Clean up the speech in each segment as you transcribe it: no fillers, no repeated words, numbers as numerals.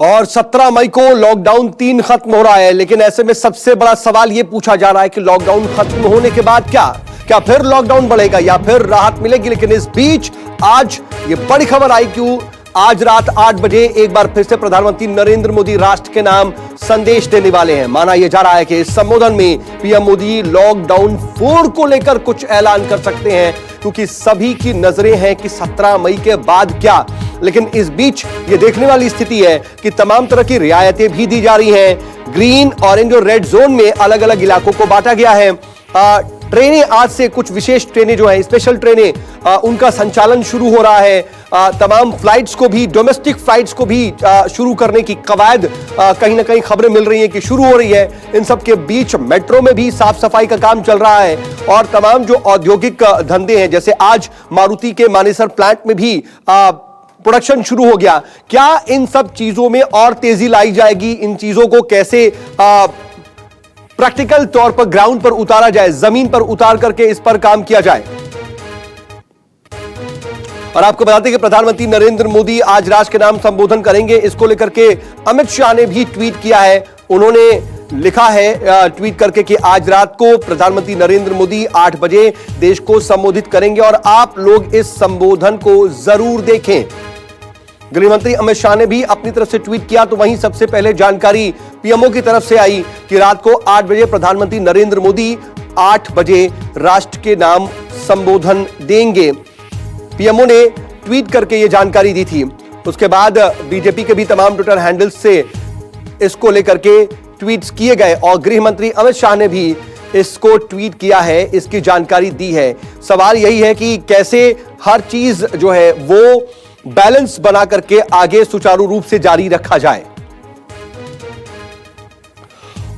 और 17 मई को लॉकडाउन 3 खत्म हो रहा है, लेकिन ऐसे में सबसे बड़ा सवाल यह पूछा जा रहा है कि लॉकडाउन खत्म होने के बाद क्या फिर लॉकडाउन बढ़ेगा या फिर राहत मिलेगी। लेकिन इस बीच आज ये बड़ी खबर आई कि आज रात 8 बजे एक बार फिर से प्रधानमंत्री नरेंद्र मोदी राष्ट्र के नाम संदेश देने वाले हैं। माना यह जा रहा है कि इस संबोधन में पीएम मोदी लॉकडाउन 4 को लेकर कुछ ऐलान कर सकते हैं, क्योंकि सभी की नजरें हैं कि 17 मई के बाद क्या। लेकिन इस बीच यह देखने वाली स्थिति है कि तमाम तरह की रियायतें भी दी जा रही हैं। ग्रीन, ऑरेंज और रेड जोन में अलग अलग इलाकों को बांटा गया है। ट्रेनें आज से कुछ विशेष ट्रेनें जो है, स्पेशल ट्रेनें, उनका संचालन शुरू हो रहा है। तमाम फ्लाइट्स को भी, डोमेस्टिक फ्लाइट्स को भी शुरू करने की कवायद कहीं ना कहीं खबरें मिल रही हैं कि शुरू हो रही है। इन सब के बीच मेट्रो में भी साफ सफाई का काम चल रहा है और तमाम जो औद्योगिक धंधे हैं, जैसे आज मारुति के मानेसर प्लांट में भी प्रोडक्शन शुरू हो गया। क्या इन सब चीजों में और तेजी लाई जाएगी? इन चीजों को कैसे प्रैक्टिकल तौर पर ग्राउंड पर उतारा जाए, जमीन पर उतार करके इस पर काम किया जाए। और आपको बताते हैं कि प्रधानमंत्री नरेंद्र मोदी आज राष्ट्र के नाम संबोधन करेंगे। इसको लेकर के अमित शाह ने भी ट्वीट किया है। उन्होंने लिखा है ट्वीट करके कि आज रात को प्रधानमंत्री नरेंद्र मोदी 8 बजे देश को संबोधित करेंगे और आप लोग इस संबोधन को जरूर देखें। गृह मंत्री अमित शाह ने भी अपनी तरफ से ट्वीट किया, तो वहीं सबसे पहले जानकारी पीएमओ की तरफ से आई कि रात को 8 बजे प्रधानमंत्री नरेंद्र मोदी 8 बजे राष्ट्र के नाम संबोधन देंगे। पीएमओ ने ट्वीट करके यह जानकारी दी थी। उसके बाद बीजेपी के भी तमाम ट्विटर हैंडल्स से इसको लेकर के ट्वीट्स किए गए और गृह मंत्री अमित शाह ने भी इसको ट्वीट किया है, इसकी जानकारी दी है। सवाल यही है कि कैसे हर चीज जो है वो बैलेंस बना करके आगे सुचारू रूप से जारी रखा जाए।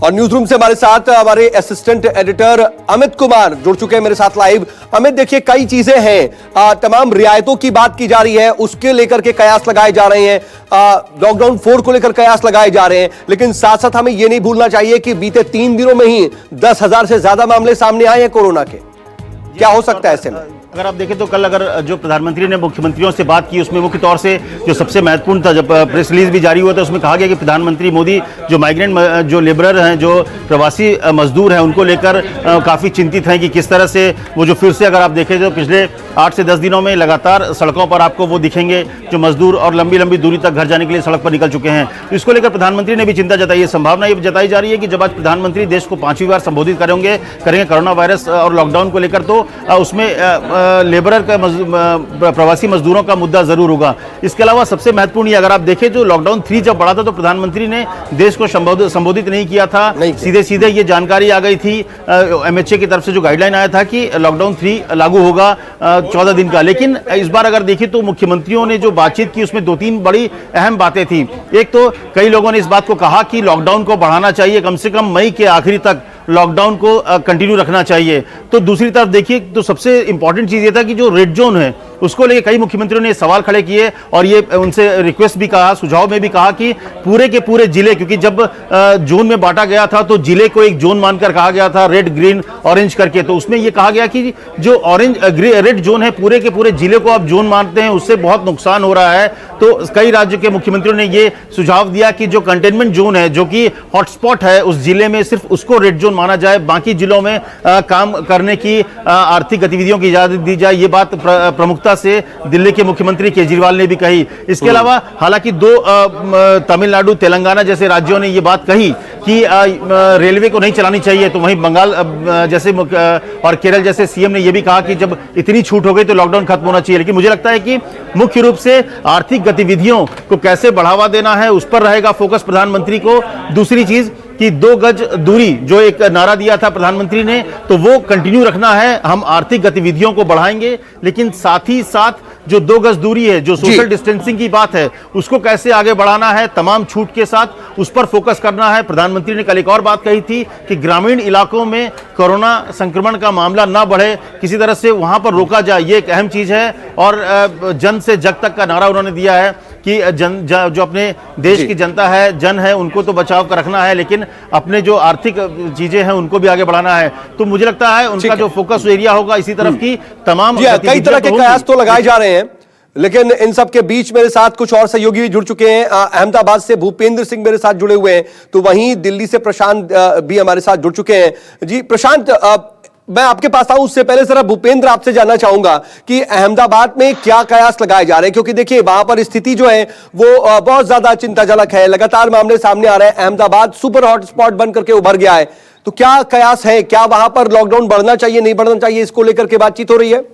और न्यूज रूम से हमारे साथ हमारे असिस्टेंट एडिटर अमित कुमार जुड़ चुके हैं मेरे साथ लाइव। अमित, देखिए कई चीजें हैं, तमाम रियायतों की बात की जा रही है, उसके लेकर के कयास लगाए जा रहे हैं, लॉकडाउन 4 को लेकर कयास लगाए जा रहे हैं। लेकिन साथ साथ हमें यह नहीं भूलना चाहिए कि बीते 3 दिनों में ही 10,000 से ज्यादा मामले सामने आए हैं कोरोना के। क्या हो सकता है ऐसे में? अगर आप देखें तो कल अगर जो प्रधानमंत्री ने मुख्यमंत्रियों से बात की, उसमें मुख्य तौर से जो सबसे महत्वपूर्ण था, जब प्रेस रिलीज भी जारी हुआ था, उसमें कहा गया कि प्रधानमंत्री मोदी जो माइग्रेंट जो लेबरर हैं, जो प्रवासी मजदूर हैं, उनको लेकर काफ़ी चिंतित हैं कि किस तरह से वो जो फिर से अगर आप देखें तो पिछले 8 से 10 दिनों में लगातार सड़कों पर आपको वो दिखेंगे जो मजदूर और लंबी लंबी दूरी तक घर जाने के लिए सड़क पर निकल चुके हैं। तो इसको लेकर प्रधानमंत्री ने भी चिंता जताई है। संभावना ये जताई जा रही है कि जब आज प्रधानमंत्री देश को 5वीं बार संबोधित करेंगे कोरोना वायरस और लॉकडाउन को लेकर, तो उसमें लेबरर का प्रवासी मजदूरों का मुद्दा जरूर होगा। इसके अलावा सबसे महत्वपूर्ण, अगर आप देखें जो लॉकडाउन 3 जब बढ़ा था तो प्रधानमंत्री ने देश को संबोधित नहीं किया था, सीधे सीधे ये जानकारी आ गई थी एमएचए की तरफ से, जो गाइडलाइन आया था कि लॉकडाउन 3 लागू होगा 14 दिन का। लेकिन इस बार अगर देखें तो मुख्यमंत्रियों ने जो बातचीत की उसमें 2-3 बड़ी अहम बातें थी। एक तो कई लोगों ने इस बात को कहा कि लॉकडाउन को बढ़ाना चाहिए, कम से कम मई के आखिरी तक लॉकडाउन को कंटिन्यू रखना चाहिए। तो दूसरी तरफ देखिए तो सबसे इंपॉर्टेंट चीज ये था कि जो रेड जोन है उसको लेकर कई मुख्यमंत्रियों ने सवाल खड़े किए और ये उनसे रिक्वेस्ट भी कहा, सुझाव में भी कहा कि पूरे के पूरे जिले, क्योंकि जब जोन में बांटा गया था तो जिले को एक जोन मानकर कहा गया था, रेड, ग्रीन, ऑरेंज करके, तो उसमें यह कहा गया कि जो रेड जोन है पूरे के पूरे जिले को आप जोन मानते हैं, उससे बहुत नुकसान हो रहा है। तो कई राज्यों के मुख्यमंत्रियों ने यह सुझाव दिया कि जो कंटेनमेंट जोन है, जो कि हॉटस्पॉट है उस जिले में, सिर्फ उसको रेड जोन माना जाए, बाकी जिलों में काम करने की, आर्थिक गतिविधियों की इजाजत दी जाए। ये बात प्रमुखता से दिल्ली के मुख्यमंत्री केजरीवाल ने भी कही। इसके अलावा हालांकि 2 तमिलनाडु, तेलंगाना जैसे राज्यों ने यह बात कही कि रेलवे को नहीं चलानी चाहिए, तो वहीं बंगाल जैसे और केरल जैसे सीएम ने यह भी कहा कि जब इतनी छूट हो गई तो लॉकडाउन खत्म होना चाहिए। लेकिन मुझे लगता है कि मुख्य रूप से आर्थिक गतिविधियों को कैसे बढ़ावा देना है उस पर रहेगा फोकस प्रधानमंत्री को। दूसरी चीज कि 2 गज दूरी जो एक नारा दिया था प्रधानमंत्री ने, तो वो कंटिन्यू रखना है। हम आर्थिक गतिविधियों को बढ़ाएंगे, लेकिन साथ ही साथ जो 2 गज दूरी है, जो सोशल डिस्टेंसिंग की बात है, उसको कैसे आगे बढ़ाना है तमाम छूट के साथ, उस पर फोकस करना है। प्रधानमंत्री ने कल एक और बात कही थी कि ग्रामीण इलाकों में कोरोना संक्रमण का मामला ना बढ़े, किसी तरह से वहां पर रोका जाए, ये एक अहम चीज है। और जन से जग तक का नारा उन्होंने दिया है कि जो अपने देश की जनता है, जन है, उनको तो बचाव कर रखना है, लेकिन अपने जो आर्थिक चीजें हैं उनको भी आगे बढ़ाना है। तो मुझे लगता है उनका जो फोकस एरिया होगा इसी तरफ की तमाम कई तरह के कयास तो लगाए जा रहे हैं। लेकिन इन सब के बीच मेरे साथ कुछ और सहयोगी भी जुड़ चुके हैं। अहमदाबाद से भूपेंद्र सिंह मेरे साथ जुड़े हुए हैं, तो वहीं दिल्ली से प्रशांत भी हमारे साथ जुड़ चुके हैं। जी प्रशांत, मैं आपके पास आऊं उससे पहले जरा भूपेंद्र आपसे जानना चाहूंगा कि अहमदाबाद में क्या कयास लगाए जा रहे हैं, क्योंकि देखिए वहां पर स्थिति जो है वो बहुत ज्यादा चिंताजनक है। लगातार मामले सामने आ रहे हैं, अहमदाबाद सुपर हॉटस्पॉट बन करके उभर गया है। तो क्या कयास है, क्या वहां पर लॉकडाउन बढ़ना चाहिए नहीं बढ़ना चाहिए, इसको लेकर के बातचीत हो रही है?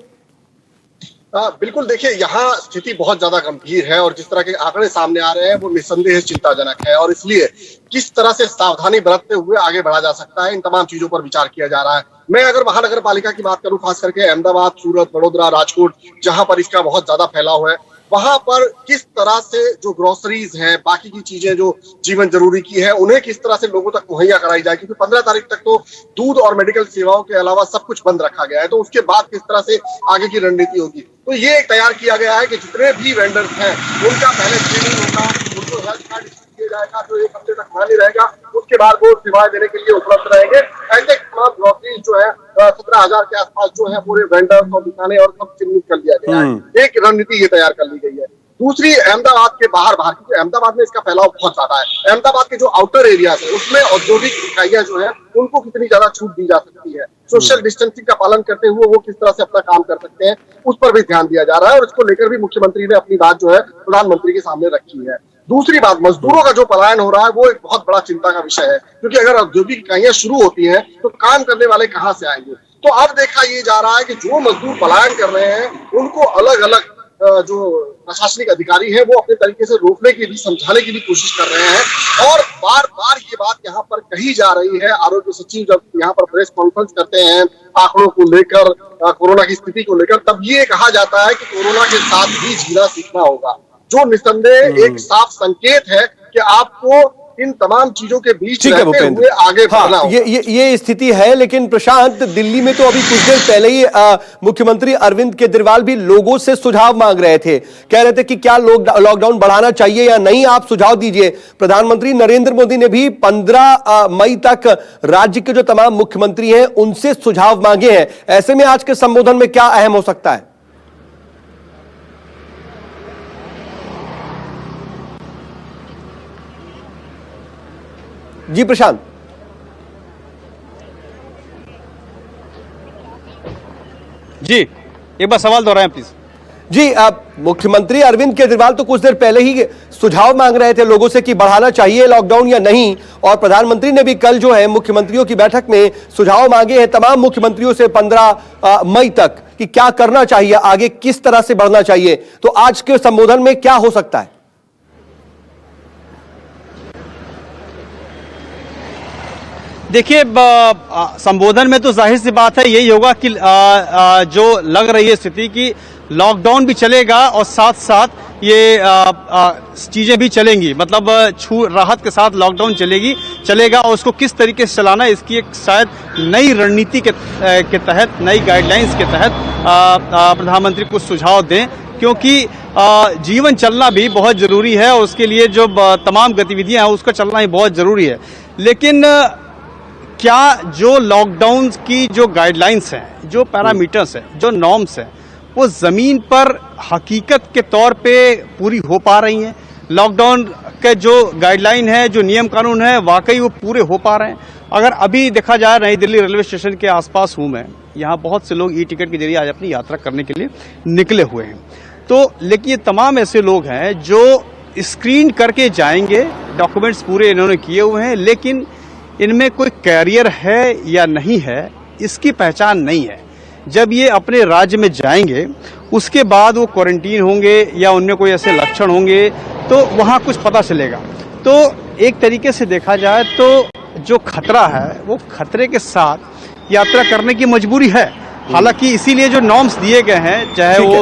बिल्कुल, देखिए यहाँ स्थिति बहुत ज्यादा गंभीर है और जिस तरह के आंकड़े सामने आ रहे हैं वो निस्संदेह चिंताजनक है और इसलिए किस तरह से सावधानी बरतते हुए आगे बढ़ा जा सकता है, इन तमाम चीजों पर विचार किया जा रहा है। मैं अगर महानगर पालिका की बात करूं, खास करके अहमदाबाद, सूरत, वडोदरा, राजकोट, जहां पर इसका बहुत ज्यादा फैलाव है, वहां पर किस तरह से जो ग्रोसरीज हैं, बाकी की चीजें जो जीवन जरूरी की है, उन्हें किस तरह से लोगों तक मुहैया कराई जाए, क्योंकि 15 तारीख तक तो दूध और मेडिकल सेवाओं के अलावा सब कुछ बंद रखा गया है। तो उसके बाद किस तरह से आगे की रणनीति होगी, तो ये तैयार किया गया है कि जितने भी वेंडर्स हैं उनका पहले स्क्रीनिंग होगा, उनको हेल्थ कार्ड दिया जाएगा जो 1 हफ्ते तक खाली रहेगा, उसके बाद वो सेवाएं देने के लिए उपलब्ध रहेंगे। ऐसे तमाम ग्रोसरीज जो है 17,000 के आसपास जो है पूरे वेंडर्स और दुकानें और सब चिन्हित कर लिया गया है। एक रणनीति ये तैयार कर ली गई है। दूसरी, अहमदाबाद के बाहर क्योंकि अहमदाबाद में इसका फैलाव बहुत ज्यादा है, अहमदाबाद के जो आउटर एरियाज है उसमें औद्योगिक इकाइयां जो है उनको कितनी ज्यादा छूट दी जा सकती है, सोशल डिस्टेंसिंग का पालन करते हुए वो किस तरह से अपना काम कर सकते हैं, उस पर भी ध्यान दिया जा रहा है और इसको लेकर भी मुख्यमंत्री ने अपनी बात जो है प्रधानमंत्री के सामने रखी है। दूसरी बात, मजदूरों का जो पलायन हो रहा है वो एक बहुत बड़ा चिंता का विषय है, क्योंकि अगर औद्योगिक इकाइयां शुरू होती हैं तो काम करने वाले कहां से आएंगे। तो अब देखा ये जा रहा है कि जो मजदूर पलायन कर रहे हैं उनको अलग अलग जो प्रशासनिक अधिकारी हैं वो अपने तरीके से रोकने की भी, समझाने की भी कोशिश कर रहे हैं और बार बार ये बात यहाँ पर कही जा रही है। आरोग्य सचिव जब यहाँ पर प्रेस कॉन्फ्रेंस करते हैं आंकड़ों को लेकर, कोरोना की स्थिति को लेकर, तब ये कहा जाता है कि कोरोना के साथ भी जीना सीखना होगा, जो निस्संदेह एक साफ संकेत है कि आपको इन तमाम चीजों के बीच रहते हुए आगे बढ़ना होगा। ये स्थिति है। लेकिन प्रशांत, दिल्ली में तो अभी कुछ देर पहले ही मुख्यमंत्री अरविंद केजरीवाल भी लोगों से सुझाव मांग रहे थे, कह रहे थे कि क्या लॉकडाउन बढ़ाना चाहिए या नहीं, आप सुझाव दीजिए। प्रधानमंत्री नरेंद्र मोदी ने भी 15 मई तक राज्य के जो तमाम मुख्यमंत्री हैं उनसे सुझाव मांगे हैं। ऐसे में आज के संबोधन में क्या अहम हो सकता है? जी प्रशांत। जी एक बार सवाल दोहराएं प्लीज। जी, मुख्यमंत्री अरविंद केजरीवाल तो कुछ देर पहले ही सुझाव मांग रहे थे लोगों से कि बढ़ाना चाहिए लॉकडाउन या नहीं, और प्रधानमंत्री ने भी कल जो है मुख्यमंत्रियों की बैठक में सुझाव मांगे हैं तमाम मुख्यमंत्रियों से 15 मई तक कि क्या करना चाहिए, आगे किस तरह से बढ़ना चाहिए। तो आज के संबोधन में क्या हो सकता है? देखिए, संबोधन में तो जाहिर सी बात है यही होगा कि जो लग रही है स्थिति की लॉकडाउन भी चलेगा और साथ साथ ये चीजें भी चलेंगी, मतलब राहत के साथ लॉकडाउन चलेगा और उसको किस तरीके से चलाना है इसकी एक शायद नई रणनीति के तहत, नई गाइडलाइंस के तहत प्रधानमंत्री कुछ सुझाव दें, क्योंकि जीवन चलना भी बहुत जरूरी है और उसके लिए जो तमाम गतिविधियां हैं उसका चलना ही बहुत जरूरी है। लेकिन क्या जो लॉकडाउन की जो गाइडलाइंस हैं, जो पैरामीटर्स हैं, जो नॉर्म्स हैं, वो जमीन पर हकीकत के तौर पे पूरी हो पा रही हैं? लॉकडाउन के जो गाइडलाइन है, जो नियम कानून है, वाकई वो पूरे हो पा रहे हैं? अगर अभी देखा जाए, नई दिल्ली रेलवे स्टेशन के आसपास हूं मैं, यहाँ बहुत से लोग ई टिकट के जरिए आज अपनी यात्रा करने के लिए निकले हुए हैं। तो लेकिन ये तमाम ऐसे लोग हैं जो स्क्रीन करके जाएंगे, डॉक्यूमेंट्स पूरे इन्होंने किए हुए हैं, लेकिन इनमें कोई कैरियर है या नहीं है इसकी पहचान नहीं है। जब ये अपने राज्य में जाएंगे उसके बाद वो क्वारंटीन होंगे या उनमें कोई ऐसे लक्षण होंगे तो वहाँ कुछ पता चलेगा। तो एक तरीके से देखा जाए तो जो खतरा है वो खतरे के साथ यात्रा करने की मजबूरी है। हालांकि इसीलिए जो नॉर्म्स दिए गए हैं, चाहे वो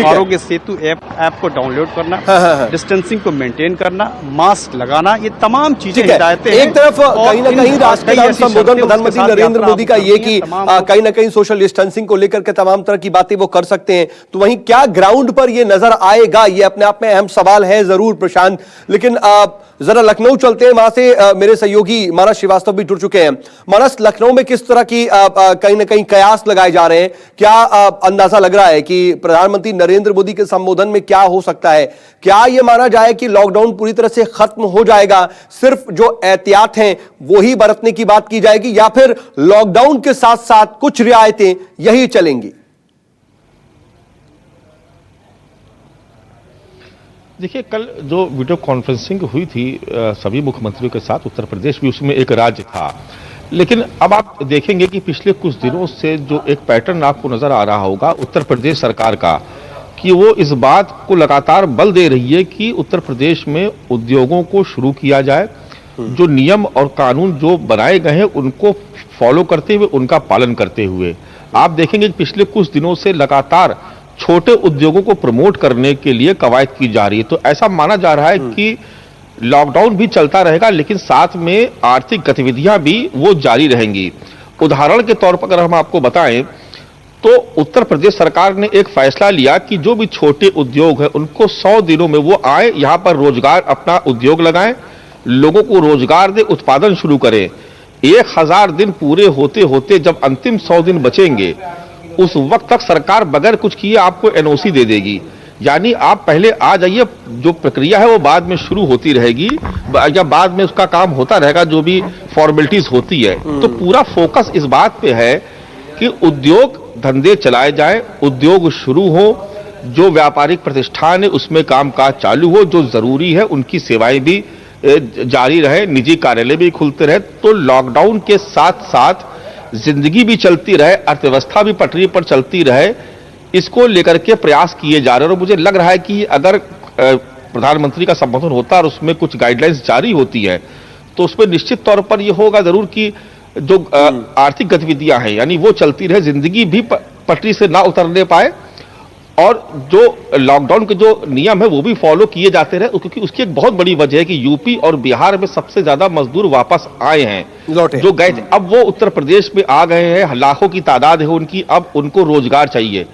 आरोग्य सेतु ऐप को डाउनलोड करना, डिस्टेंसिंग को मेंटेन करना, मास्क लगाना, ये तमाम चीजें हिदायतें हैं। एक तरफ कहीं ना कहीं राष्ट्र का संबोधन प्रधानमंत्री नरेंद्र मोदी का ये कि कहीं ना कहीं सोशल डिस्टेंसिंग को लेकर के तमाम तरह की बातें वो कर सकते हैं, तो वहीं क्या ग्राउंड पर ये नजर आएगा, ये अपने आप में अहम सवाल है जरूर प्रशांत। लेकिन जरा लखनऊ चलते हैं, वहां से मेरे सहयोगी मानस श्रीवास्तव भी जुड़ चुके हैं। मानस, लखनऊ में किस तरह की कहीं ना कहीं कयास लगाए जा रहे हैं? क्या अंदाजा लग रहा है कि प्रधानमंत्री नरेंद्र मोदी के संबोधन में क्या हो सकता है? क्या यह माना जाए कि लॉकडाउन पूरी तरह से खत्म हो जाएगा, सिर्फ जो एहतियात हैं वो ही बरतने की बात की जाएगी, या फिर लॉकडाउन के साथ साथ कुछ रियायतें यही चलेंगी? देखिए, कल जो वीडियो कॉन्फ्रेंसिंग हुई थी सभी मुख्यमंत्रियों के साथ, उत्तर प्रदेश भी उसमें एक राज्य था। लेकिन अब आप देखेंगे कि पिछले कुछ दिनों से जो एक पैटर्न आपको नजर आ रहा होगा उत्तर प्रदेश सरकार का, कि वो इस बात को लगातार बल दे रही है कि उत्तर प्रदेश में उद्योगों को शुरू किया जाए, जो नियम और कानून जो बनाए गए हैं उनको फॉलो करते हुए, उनका पालन करते हुए। आप देखेंगे कि पिछले कुछ दिनों से लगातार छोटे उद्योगों को प्रमोट करने के लिए कवायद की जा रही है। तो ऐसा माना जा रहा है कि लॉकडाउन भी चलता रहेगा, लेकिन साथ में आर्थिक गतिविधियां भी वो जारी रहेंगी। उदाहरण के तौर पर अगर हम आपको बताएं तो उत्तर प्रदेश सरकार ने एक फैसला लिया कि जो भी छोटे उद्योग हैं उनको 100 दिनों में वो आए, यहां पर रोजगार अपना उद्योग लगाएं, लोगों को रोजगार दे, उत्पादन शुरू करें। 1000 दिन पूरे होते होते जब अंतिम 100 दिन बचेंगे, उस वक्त तक सरकार बगैर कुछ किए आपको एनओसी दे देगी। यानी आप पहले आ जाइए, जो प्रक्रिया है वो बाद में शुरू होती रहेगी या बाद में उसका काम होता रहेगा, जो भी फॉर्मेलिटीज होती है। तो पूरा फोकस इस बात पे है कि उद्योग धंधे चलाए जाएं, उद्योग शुरू हो, जो व्यापारिक प्रतिष्ठान है उसमें कामकाज चालू हो, जो जरूरी है उनकी सेवाएं भी जारी रहे, निजी कार्यालय भी खुलते रहे। तो लॉकडाउन के साथ साथ जिंदगी भी चलती रहे, अर्थव्यवस्था भी पटरी पर चलती रहे, इसको लेकर के प्रयास किए जा रहे हैं। और मुझे लग रहा है कि अगर प्रधानमंत्री का संबोधन होता है और उसमें कुछ गाइडलाइंस जारी होती है तो उसमें निश्चित तौर पर यह होगा जरूर कि जो आर्थिक गतिविधियां हैं यानी वो चलती रहे, जिंदगी भी पटरी से ना उतरने पाए, और जो लॉकडाउन के जो नियम है वो भी फॉलो किए जाते रहे। क्योंकि उसकी एक बहुत बड़ी वजह है कि यूपी और बिहार में सबसे ज्यादा मजदूर वापस आए हैं, जो गए थे, अब वो उत्तर प्रदेश में आ गए हैं, लाखों की तादाद है उनकी, अब उनको रोजगार चाहिए।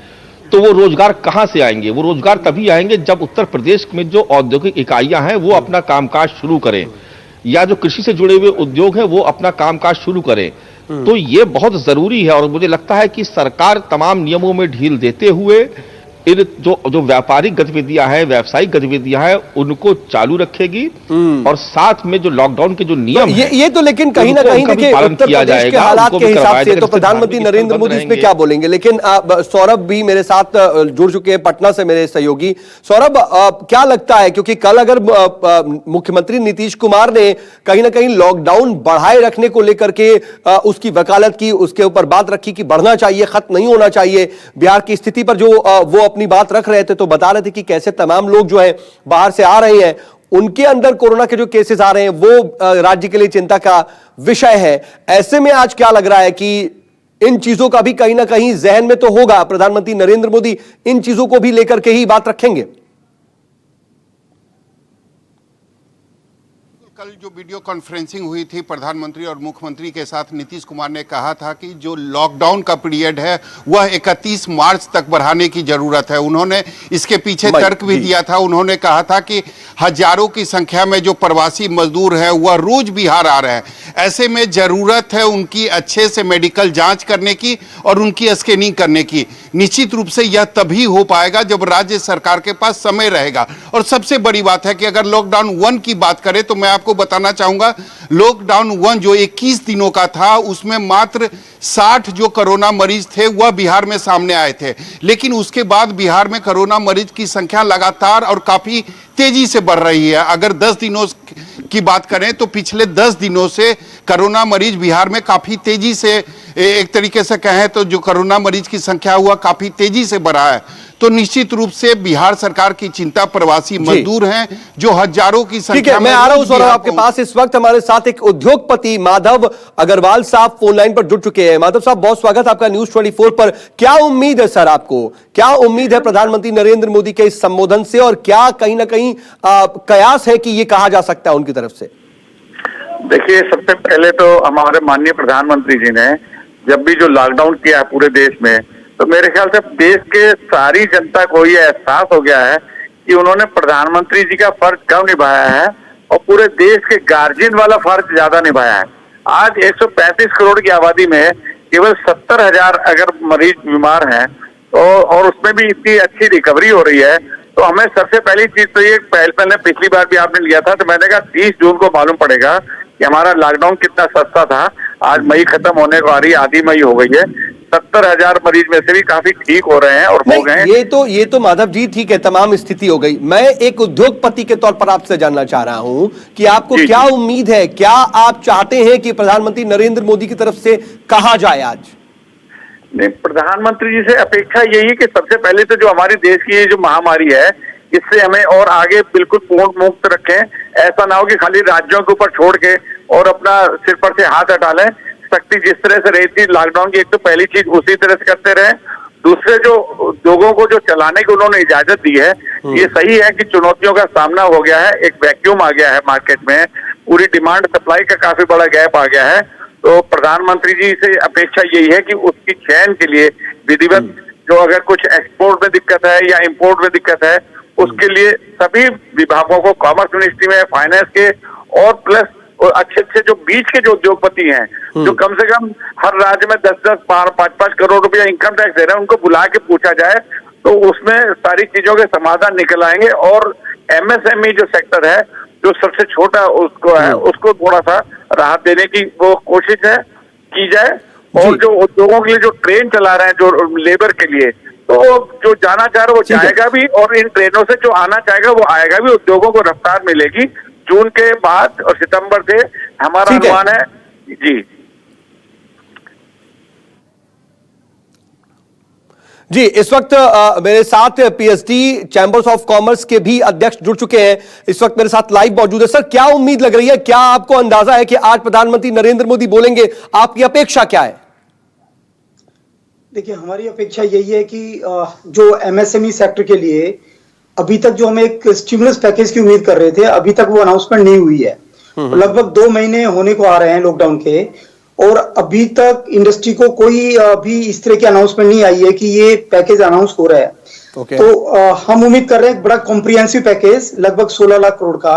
तो वो रोजगार कहां से आएंगे? वो रोजगार तभी आएंगे जब उत्तर प्रदेश में जो औद्योगिक इकाइयां हैं वो अपना कामकाज शुरू करें, या जो कृषि से जुड़े हुए उद्योग हैं वो अपना कामकाज शुरू करें। तो ये बहुत जरूरी है, और मुझे लगता है कि सरकार तमाम नियमों में ढील देते हुए इन जो व्यापारिक गतिविधियां हैं, व्यावसायिक गतिविधियां हैं, उनको चालू रखेगी। और साथ में जो लॉकडाउन के जो नियम ये तो लेकिन कहीं ना कहीं देखिए उत्तर प्रदेश के हालात के हिसाब से तो प्रधानमंत्री नरेंद्र मोदी इस पे क्या बोलेंगे। लेकिन सौरभ भी मेरे साथ जुड़ चुके हैं पटना से, मेरे सहयोगी। सौरभ, क्या लगता है, क्योंकि कल अगर मुख्यमंत्री नीतीश कुमार ने कहीं ना कहीं लॉकडाउन बढ़ाए रखने को लेकर के उसकी वकालत की, उसके ऊपर बात रखी कि बढ़ना चाहिए, खत्म नहीं होना चाहिए, बिहार की स्थिति पर जो वो अपनी बात रख रहे थे, तो बता रहे थे कि कैसे तमाम लोग जो है बाहर से आ रहे हैं, उनके अंदर कोरोना के जो केसेस आ रहे हैं वो राज्य के लिए चिंता का विषय है। ऐसे में आज क्या लग रहा है कि इन चीजों का भी कहीं ना कहीं जहन में तो होगा, प्रधानमंत्री नरेंद्र मोदी इन चीजों को भी लेकर के ही बात रखेंगे? कल जो वीडियो कॉन्फ्रेंसिंग हुई थी प्रधानमंत्री और मुख्यमंत्री के साथ, नीतीश कुमार ने कहा था कि जो लॉकडाउन का पीरियड है वह 31 मार्च तक बढ़ाने की जरूरत है। उन्होंने इसके पीछे तर्क भी दिया था। उन्होंने कहा था कि हजारों की संख्या में जो प्रवासी मजदूर हैं वह रोज बिहार आ रहे हैं, ऐसे में जरूरत है उनकी अच्छे से मेडिकल जांच करने की और उनकी स्कैनिंग करने की। निश्चित रूप से यह तभी हो पाएगा जब राज्य सरकार के पास समय रहेगा। और सबसे बड़ी बात है कि अगर लॉकडाउन 1 की बात करें तो मैं आपको बताना चाहूंगा, लॉकडाउन 1 जो 21 दिनों का था उसमें मात्र 60 जो कोरोना मरीज थे वह बिहार में सामने आए थे। लेकिन उसके बाद बिहार में कोरोना मरीज की संख्या लगातार और काफी तेजी से बढ़ रही है। अगर 10 दिनों की बात करें तो पिछले 10 दिनों से कोरोना मरीज बिहार में काफी तेजी से, एक तरीके से कहें तो जो कोरोना मरीज की संख्या हुआ काफी तेजी से बढ़ा है। तो निश्चित रूप से बिहार सरकार की चिंता प्रवासी मजदूर हैं जो हजारों की संख्या में। मैं आ रहा हूं सौरभ आपके पास। इस वक्त हमारे साथ एक उद्योगपति माधव अग्रवाल साहब फोन लाइन पर जुड़ चुके हैं। माधव साहब, बहुत स्वागत आपका न्यूज 24 पर। क्या उम्मीद है सर आपको, क्या उम्मीद है प्रधानमंत्री नरेंद्र मोदी के इस संबोधन से, और क्या कहीं ना कहीं कयास है कि ये कहा जा सकता है उनकी तरफ से? देखिए, सबसे पहले तो हमारे माननीय प्रधानमंत्री जी ने जब भी जो लॉकडाउन किया है पूरे देश में, तो मेरे ख्याल से देश के सारी जनता को ये एहसास हो गया है कि उन्होंने प्रधानमंत्री जी का फर्ज कब निभाया है और पूरे देश के गार्जियन वाला फर्ज ज्यादा निभाया है। आज 135 करोड़ की आबादी में केवल 70,000 अगर मरीज बीमार हैं और उसमें भी इतनी अच्छी रिकवरी हो रही है, तो हमें सबसे पहली चीज तो ये पहले पिछली बार भी आपने लिया था तो मैंने कहा 30 जून को मालूम पड़ेगा कि हमारा लॉकडाउन कितना सस्ता था। आज मई खत्म होने को आ रही है, आधी मई हो गई है, 70,000 मरीज में से भी काफी ठीक हो रहे हैं और हो गए। ये तो माधव जी ठीक है, तमाम स्थिति हो गई। मैं एक उद्योगपति के तौर पर आपसे जानना चाह रहा हूं कि आपको क्या उम्मीद है, क्या आप चाहते हैं कि प्रधानमंत्री नरेंद्र मोदी की तरफ से कहा जाए आज? नहीं, प्रधानमंत्री जी से अपेक्षा यही है कि सबसे पहले तो जो हमारी देश की ये जो महामारी है इससे हमें और आगे बिल्कुल पूर्ण मुक्त रखें। ऐसा ना हो कि खाली राज्यों के ऊपर छोड़ के और अपना सिर पर से हाथ हटा लें। सख्ती जिस तरह से रही थी लॉकडाउन की, एक तो पहली चीज उसी तरह से करते रहे। दूसरे जो लोगों को जो चलाने की उन्होंने इजाजत दी है, ये सही है कि चुनौतियों का सामना हो गया है, एक वैक्यूम आ गया है मार्केट में, पूरी डिमांड सप्लाई का काफी बड़ा गैप आ गया है। तो प्रधानमंत्री जी से अपेक्षा यही है कि उसकी चयन के लिए विधिवत जो अगर कुछ एक्सपोर्ट में दिक्कत है या इंपोर्ट में दिक्कत है उसके लिए सभी विभागों को, कॉमर्स मिनिस्ट्री में, फाइनेंस के और प्लस अच्छे जो बीच के जो उद्योगपति हैं जो कम से कम हर राज्य में 10-10, 5-5 करोड़ रुपया इनकम टैक्स दे रहे हैं, उनको बुला के पूछा जाए तो उसमें सारी चीजों के समाधान निकल आएंगे। और एमएसएमई जो सेक्टर है, जो सबसे छोटा उसको है, उसको थोड़ा सा राहत देने की वो कोशिश है की जाए। और जो उद्योगों के लिए जो ट्रेन चला रहे हैं जो लेबर के लिए, तो जो जाना चाह रहा है वो जाएगा भी और इन ट्रेनों से जो आना चाहेगा वो आएगा भी। उद्योगों को रफ्तार मिलेगी जून के बाद और सितंबर से, हमारा अनुमान है जी। इस वक्त मेरे साथ पीएचडी चैंबर्स ऑफ कॉमर्स के भी अध्यक्ष जुड़ चुके हैं, इस वक्त मेरे साथ लाइव मौजूद है। सर, क्या उम्मीद लग रही है, क्या आपको अंदाजा है कि आज प्रधानमंत्री नरेंद्र मोदी बोलेंगे? आपकी अपेक्षा क्या है? देखिए, हमारी अपेक्षा यही है कि जो एमएसएमई सेक्टर के लिए अभी तक जो हम एक स्टिमुलस पैकेज की उम्मीद कर रहे थे, अभी तक वो अनाउंसमेंट नहीं हुई है। लगभग 2 महीने होने को आ रहे हैं लॉकडाउन के और अभी तक इंडस्ट्री को कोई भी इस तरह की अनाउंसमेंट नहीं आई है कि ये पैकेज अनाउंस हो रहा है। तो हम उम्मीद कर रहे हैं एक बड़ा कॉम्प्रिहेंसिव पैकेज लगभग 16 लाख करोड़ का,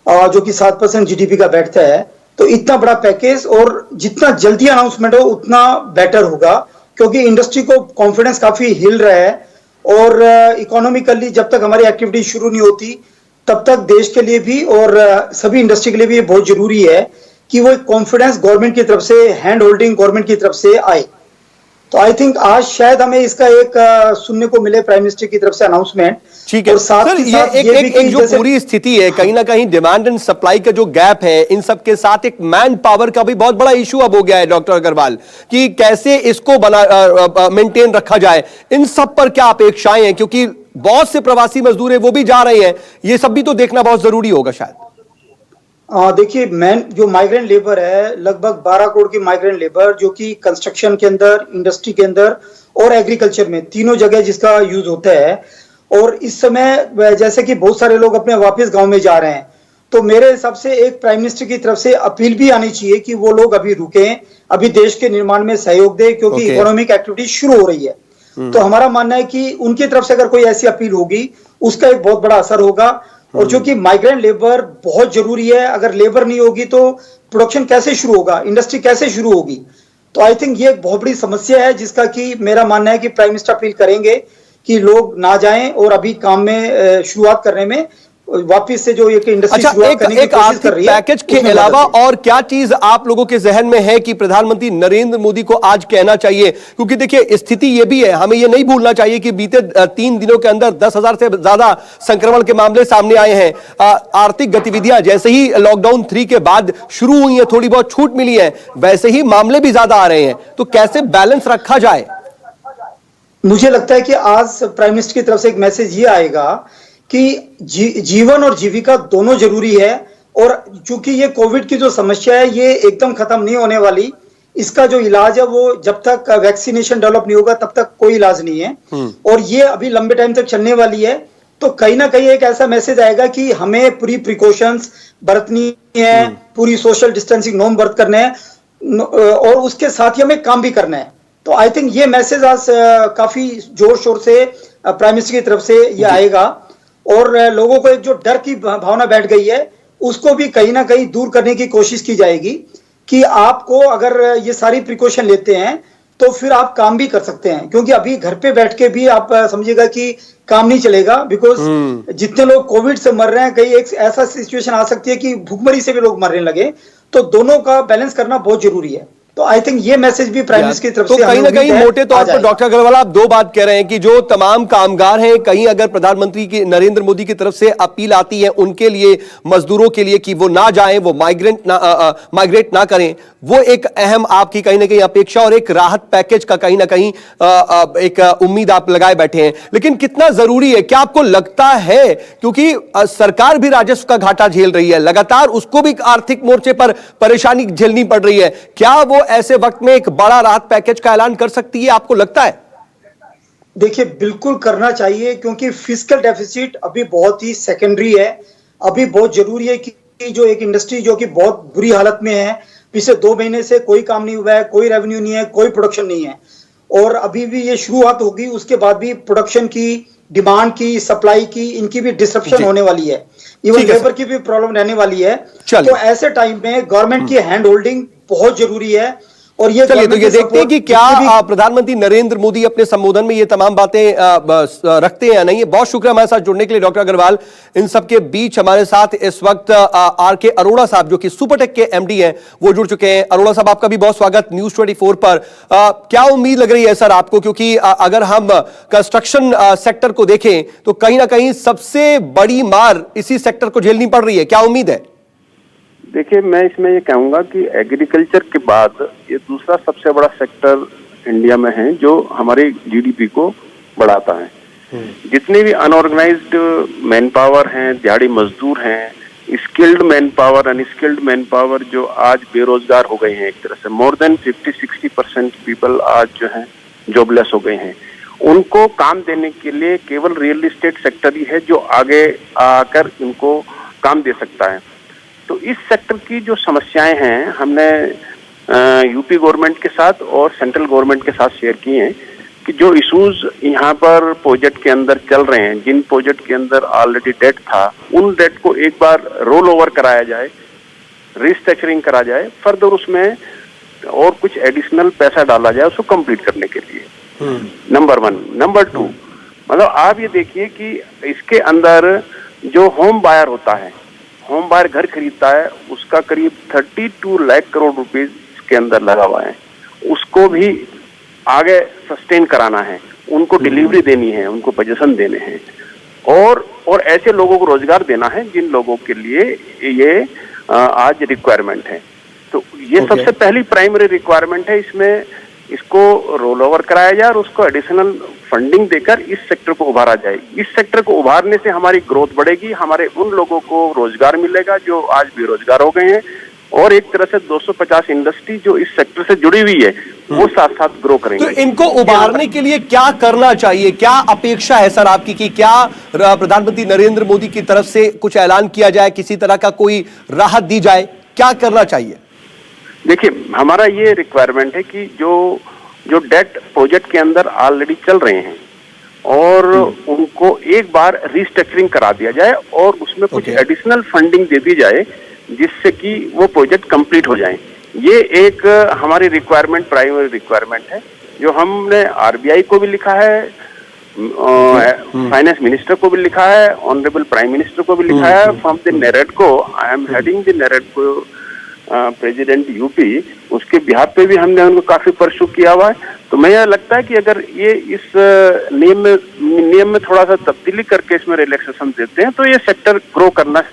जो कि 7% जीडीपी का बैठता है। तो इतना बड़ा पैकेज और जितना जल्दी अनाउंसमेंट हो उतना बेटर होगा, क्योंकि इंडस्ट्री को कॉन्फिडेंस काफी हिल रहा है और इकोनॉमिकली जब तक हमारी एक्टिविटी शुरू नहीं होती तब तक देश के लिए भी और सभी इंडस्ट्री के लिए भी ये बहुत जरूरी है कि वो एक कॉन्फिडेंस गवर्नमेंट की तरफ से, हैंड होल्डिंग गवर्नमेंट की तरफ से आए। तो आई थिंक आज शायद हमें इसका एक सुनने को मिले प्राइम मिनिस्टर की तरफ से अनाउंसमेंट। ठीक है सर, ये एक जो पूरी स्थिति है, कहीं ना कहीं डिमांड एंड सप्लाई का जो गैप है, इन सब के साथ एक मैन पावर का भी बहुत बड़ा इशू अब हो गया है डॉक्टर अग्रवाल, कि कैसे इसको मेंटेन रखा जाए। इन सब पर क्या अपेक्षाएं हैं, क्योंकि बहुत से प्रवासी मजदूर है वो भी जा रहे हैं, ये सब भी तो देखना बहुत जरूरी होगा शायद। देखिए, जो माइग्रेंट लेबर है, लगभग 12 करोड़ की माइग्रेंट लेबर जो कि कंस्ट्रक्शन के अंदर, इंडस्ट्री के अंदर और एग्रीकल्चर में तीनों जगह जिसका यूज होता है। और इस समय जैसे कि बहुत सारे लोग अपने वापस गांव में जा रहे हैं, तो मेरे हिसाब से एक प्राइम मिनिस्टर की तरफ से अपील भी आनी चाहिए कि वो लोग अभी रुकें, अभी देश के निर्माण में सहयोग दें, क्योंकि इकोनॉमिक एक्टिविटी शुरू हो रही है। तो हमारा मानना है कि उनकी तरफ से अगर कोई ऐसी अपील होगी उसका एक बहुत बड़ा असर होगा। और जो कि माइग्रेंट लेबर बहुत जरूरी है, अगर लेबर नहीं होगी तो प्रोडक्शन कैसे शुरू होगा, इंडस्ट्री कैसे शुरू होगी। तो आई थिंक ये एक बहुत बड़ी समस्या है जिसका कि मेरा मानना है कि प्राइम मिनिस्टर अपील करेंगे कि लोग ना जाएं और अभी काम में शुरुआत करने में वापिस से जो इंडस्ट्री शुरुआत करने की कोशिश कर रही है। पैकेज के अलावा और क्या चीज आप लोगों के जहन में है कि प्रधानमंत्री नरेंद्र मोदी को आज कहना चाहिए? क्योंकि देखिए, स्थिति ये भी है, हमें ये नहीं भूलना चाहिए कि बीते 3 दिनों के अंदर 10,000 से ज्यादा संक्रमण के मामले सामने आए हैं। आर्थिक गतिविधियां जैसे ही लॉकडाउन 3 के बाद शुरू हुई है, थोड़ी बहुत छूट मिली है, वैसे ही मामले भी ज्यादा आ रहे हैं। तो कैसे बैलेंस रखा जाए? मुझे लगता है कि आज प्राइम मिनिस्टर की तरफ से एक मैसेज ये आएगा कि जीवन और जीविका दोनों जरूरी है। और चूंकि ये कोविड की जो समस्या है ये एकदम खत्म नहीं होने वाली, इसका जो इलाज है वो जब तक वैक्सीनेशन डेवलप नहीं होगा तब तक कोई इलाज नहीं है, और ये अभी लंबे टाइम तक चलने वाली है। तो कहीं ना कहीं एक ऐसा मैसेज आएगा कि हमें पूरी प्रिकॉशंस बरतनी है, पूरी सोशल डिस्टेंसिंग नॉर्म बरत करने हैं और उसके साथ ही हमें काम भी करना है। तो आई थिंक ये मैसेज आज काफी जोर शोर से प्राइम मिनिस्टर की तरफ से ये आएगा और लोगों को एक जो डर की भावना बैठ गई है उसको भी कहीं ना कहीं दूर करने की कोशिश की जाएगी कि आपको अगर ये सारी प्रिकॉशन लेते हैं तो फिर आप काम भी कर सकते हैं, क्योंकि अभी घर पे बैठ के भी आप समझिएगा कि काम नहीं चलेगा, बिकॉज जितने लोग कोविड से मर रहे हैं, कहीं एक ऐसा सिचुएशन आ सकती है कि भूखमरी से भी लोग मरने लगे, तो दोनों का बैलेंस करना बहुत जरूरी है। तो आई थिंक ये मैसेज भी प्राइम मिनिस्टर की तरफ तो से कहीं ना कहीं मोटे तौर पर डॉक्टर अग्रवाल आप दो बात कह रहे हैं कि जो तमाम कामगार हैं, कहीं अगर प्रधानमंत्री की नरेंद्र मोदी की तरफ से अपील आती है उनके लिए, मजदूरों के लिए कि वो ना जाएं, वो माइग्रेट ना करें, वो एक अहम आपकी कहीं ना कहीं अपेक्षा और एक राहत पैकेज का कहीं ना कहीं एक उम्मीद आप लगाए बैठे हैं। लेकिन कितना जरूरी है, क्या आपको लगता है, क्योंकि सरकार भी राजस्व का घाटा झेल रही है, लगातार उसको भी आर्थिक मोर्चे पर परेशानी झेलनी पड़ रही है, क्या वो ऐसे वक्त में एक बड़ा राहत पैकेज का ऐलान कर सकती है, आपको लगता है? देखिए, बिल्कुल करना चाहिए, क्योंकि फिस्कल डेफिसिट अभी बहुत ही सेकेंडरी है। अभी बहुत जरूरी है कि जो एक इंडस्ट्री जो कि बहुत बुरी हालत में है, पिछले 2 महीने से कोई काम नहीं हुआ है, कोई रेवेन्यू नहीं है, कोई प्रोडक्शन नहीं है, और अभी भी ये शुरुआत होगी, उसके बाद भी प्रोडक्शन की, डिमांड की, सप्लाई की, इनकी भी डिसरप्शन होने वाली है, इवन लेबर की भी प्रॉब्लम रहने वाली है। तो ऐसे टाइम में गवर्नमेंट की हैंड होल्डिंग बहुत जरूरी है। और ये चलिए, तो ये देखते हैं कि क्या प्रधानमंत्री नरेंद्र मोदी अपने संबोधन में ये तमाम बातें रखते हैं या नहीं। बहुत शुक्रिया हमारे साथ जुड़ने के लिए डॉक्टर अग्रवाल। इन सबके बीच हमारे साथ इस वक्त आर के अरोड़ा साहब, जो कि सुपरटेक के एमडी हैं, वो जुड़ चुके हैं। अरोड़ा साहब, आपका भी बहुत स्वागत न्यूज 24 पर। क्या उम्मीद लग रही है सर आपको, क्योंकि अगर हम कंस्ट्रक्शन सेक्टर को देखें तो कहीं ना कहीं सबसे बड़ी मार इसी सेक्टर को झेलनी पड़ रही है, क्या उम्मीद है? देखिए, मैं इसमें ये कहूंगा कि एग्रीकल्चर के बाद ये दूसरा सबसे बड़ा सेक्टर इंडिया में है जो हमारी जीडीपी को बढ़ाता है। जितने भी अनऑर्गेनाइज्ड मैन पावर हैं, दिहाड़ी मजदूर हैं, skilled man power, unskilled man power जो आज बेरोजगार हो गए हैं, एक तरह से मोर देन 50-60% पीपल आज जो है जॉबलेस हो गए हैं, उनको काम देने के लिए केवल रियल एस्टेट सेक्टर ही है जो आगे आकर इनको काम दे सकता है। तो इस सेक्टर की जो समस्याएं हैं हमने यूपी गवर्नमेंट के साथ और सेंट्रल गवर्नमेंट के साथ शेयर किए हैं कि जो इश्यूज यहाँ पर प्रोजेक्ट के अंदर चल रहे हैं, जिन प्रोजेक्ट के अंदर ऑलरेडी डेट था, उन डेट को एक बार रोल ओवर कराया जाए, रिस्ट्रक्चरिंग करा जाए, फर्दर उसमें और कुछ एडिशनल पैसा डाला जाए उसको कंप्लीट करने के लिए। नंबर 1। नंबर 2, मतलब आप ये देखिए कि इसके अंदर जो होम बायर होता है, होम बायर घर खरीदता है, उसका करीब 32 लाख करोड़ रुपीस इसके अंदर लगा हुआ है। उसको भी आगे सस्टेन कराना है, उनको डिलीवरी देनी है, उनको पोजीशन देने हैं, और ऐसे लोगों को रोजगार देना है जिन लोगों के लिए ये आज रिक्वायरमेंट है। तो ये सबसे पहली प्राइमरी रिक्वायरमेंट है। इसमें इसको रोल ओवर कराया जाए और उसको एडिशनल फंडिंग देकर इस सेक्टर को उभारा जाए। इस सेक्टर को उभारने से हमारी ग्रोथ बढ़ेगी, हमारे उन लोगों को रोजगार मिलेगा जो आज बेरोजगार हो गए हैं, और एक तरह से 250 इंडस्ट्री जो इस सेक्टर से जुड़ी हुई है वो साथ साथ ग्रो करेंगे। तो इनको उभारने के लिए क्या करना चाहिए, क्या अपेक्षा है सर आपकी कि क्या प्रधानमंत्री नरेंद्र मोदी की तरफ से कुछ ऐलान किया जाए, किसी तरह का कोई राहत दी जाए, क्या करना चाहिए? देखिए, हमारा ये रिक्वायरमेंट है कि जो डेट प्रोजेक्ट के अंदर ऑलरेडी चल रहे हैं और उनको एक बार रिस्ट्रक्चरिंग करा दिया जाए और उसमें कुछ एडिशनल फंडिंग दे दी जाए जिससे कि वो प्रोजेक्ट कंप्लीट हो जाए। ये एक हमारी रिक्वायरमेंट, प्राइमरी रिक्वायरमेंट है, जो हमने आरबीआई को भी लिखा है, फाइनेंस मिनिस्टर को भी लिखा है, ऑनरेबल प्राइम मिनिस्टर को भी लिखा है। From the NAREDCO, I am heading the NAREDCO president UP, उसके बिहाफ पे भी हमने उनको काफी परसू किया हुआ है। तो मुझे लगता है कि अगर ये इस नियम में थोड़ा सा तब्दीली करके इसमें रिलैक्सेशन देते हैं तो ये सेक्टर ग्रो करना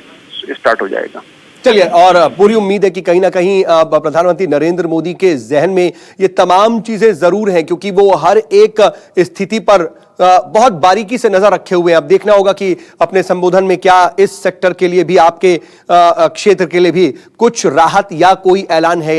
स्टार्ट हो जाएगा। चलिए, और पूरी उम्मीद है कि कहीं ना कहीं प्रधानमंत्री नरेंद्र मोदी के जहन में ये तमाम चीजें जरूर हैं, क्योंकि वो हर एक स्थिति पर बहुत बारीकी से नजर रखे हुए हैं। अब देखना होगा कि अपने संबोधन में क्या इस सेक्टर के लिए भी, आपके क्षेत्र के लिए भी कुछ राहत या कोई ऐलान है।